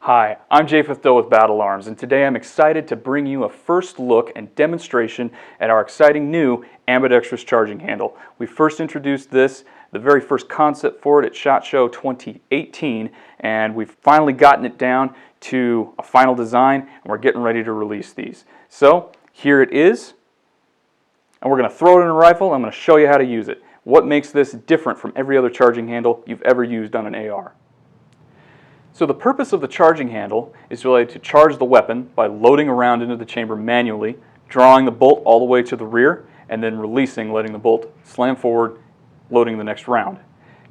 Hi, I'm Japheth Doe with Battle Arms, and today I'm excited to bring you a first look and demonstration at our exciting new ambidextrous charging handle. We first introduced this, the very first concept for it at SHOT Show 2018, and we've finally gotten it down to a final design, and we're getting ready to release these. So here it is, and we're going to throw it in a rifle. I'm going to show you how to use it. What makes this different from every other charging handle you've ever used on an AR? So the purpose of the charging handle is related to charge the weapon by loading a round into the chamber manually, drawing the bolt all the way to the rear, and then releasing, letting the bolt slam forward, loading the next round.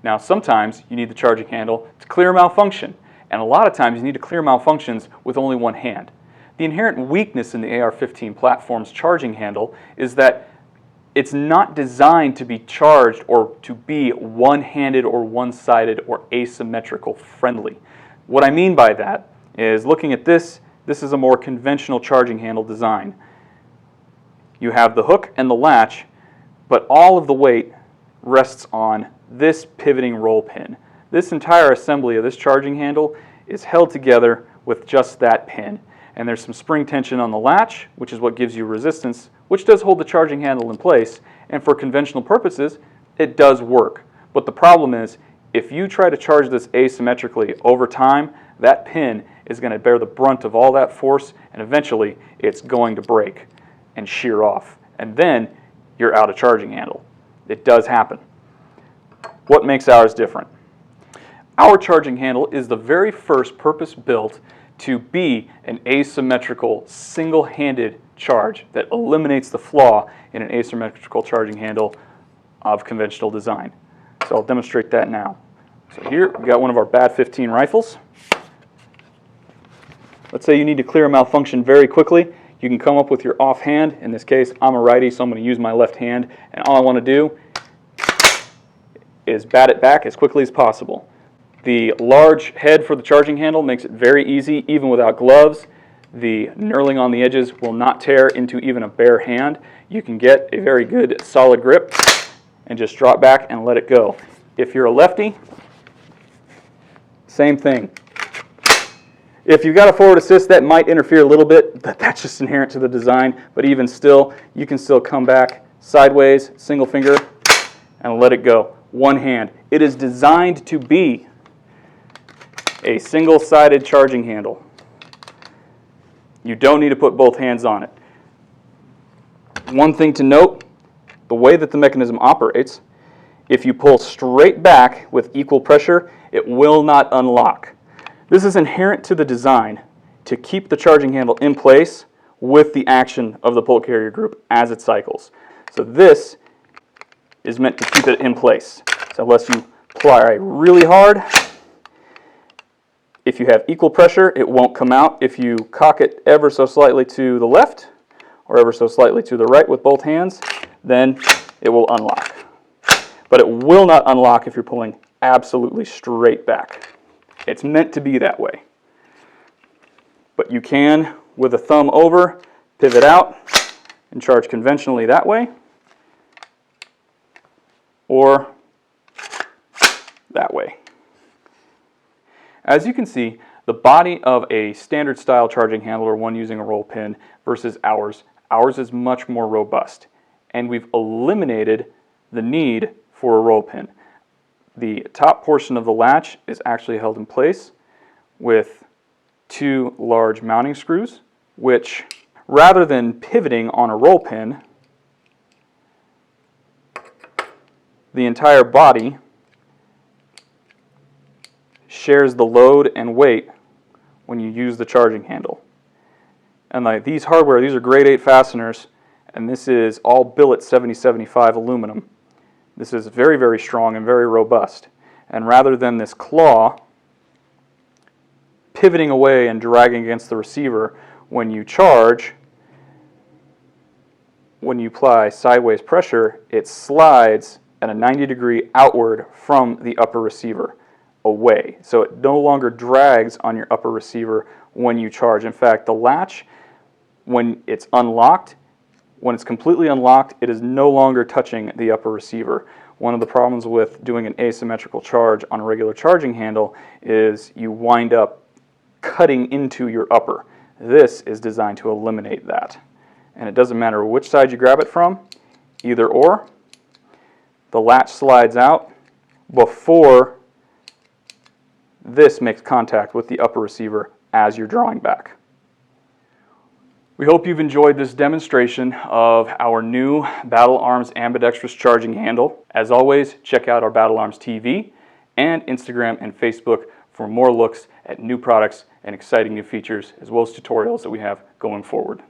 Now sometimes you need the charging handle to clear a malfunction, and a lot of times you need to clear malfunctions with only one hand. The inherent weakness in the AR-15 platform's charging handle is that it's not designed to be charged or to be one-handed or one-sided or asymmetrical friendly. What I mean by that is, looking at this is a more conventional charging handle design. You have the hook and the latch, but all of the weight rests on this pivoting roll pin. This entire assembly of this charging handle is held together with just that pin. And there's some spring tension on the latch, which is what gives you resistance, which does hold the charging handle in place. And for conventional purposes, it does work. But the problem is, if you try to charge this asymmetrically over time, that pin is going to bear the brunt of all that force, and eventually it's going to break and shear off. And then you're out of charging handle. It does happen. What makes ours different? Our charging handle is the very first purpose-built to be an asymmetrical, single-handed charge that eliminates the flaw in an asymmetrical charging handle of conventional design. So I'll demonstrate that now. So here we've got one of our BAT-15 rifles. Let's say you need to clear a malfunction very quickly. You can come up with your offhand. In this case, I'm a righty, so I'm going to use my left hand. And all I want to do is bat it back as quickly as possible. The large head for the charging handle makes it very easy, even without gloves. The knurling on the edges will not tear into even a bare hand. You can get a very good solid grip and just drop back and let it go. If you're a lefty, same thing. If you've got a forward assist, that might interfere a little bit, but that's just inherent to the design. But even still, you can still come back sideways, single finger, and let it go. One hand. It is designed to be a single-sided charging handle. You don't need to put both hands on it. One thing to note, the way that the mechanism operates, if you pull straight back with equal pressure, it will not unlock. This is inherent to the design to keep the charging handle in place with the action of the bolt carrier group as it cycles. So this is meant to keep it in place. So unless you apply really hard, if you have equal pressure, it won't come out. If you cock it ever so slightly to the left or ever so slightly to the right with both hands, then it will unlock. But it will not unlock if you're pulling absolutely straight back. It's meant to be that way. But you can, with a thumb over, pivot out and charge conventionally that way, or that way. As you can see, the body of a standard style charging handle, or one using a roll pin, versus ours is much more robust. And we've eliminated the need for a roll pin. The top portion of the latch is actually held in place with two large mounting screws, which, rather than pivoting on a roll pin, the entire body shares the load and weight when you use the charging handle. And like these hardware, these are grade 8 fasteners, and this is all billet 7075 aluminum. This is very, very strong and very robust. And rather than this claw pivoting away and dragging against the receiver when you charge, when you apply sideways pressure, it slides at a 90-degree outward from the upper receiver away. So it no longer drags on your upper receiver when you charge. In fact, the latch, when it's unlocked, when it's completely unlocked, it is no longer touching the upper receiver. One of the problems with doing an asymmetrical charge on a regular charging handle is you wind up cutting into your upper. This is designed to eliminate that. And it doesn't matter which side you grab it from, either or. The latch slides out before this makes contact with the upper receiver as you're drawing back. We hope you've enjoyed this demonstration of our new Battle Arms ambidextrous charging handle. As always, check out our Battle Arms TV and Instagram and Facebook for more looks at new products and exciting new features, as well as tutorials that we have going forward.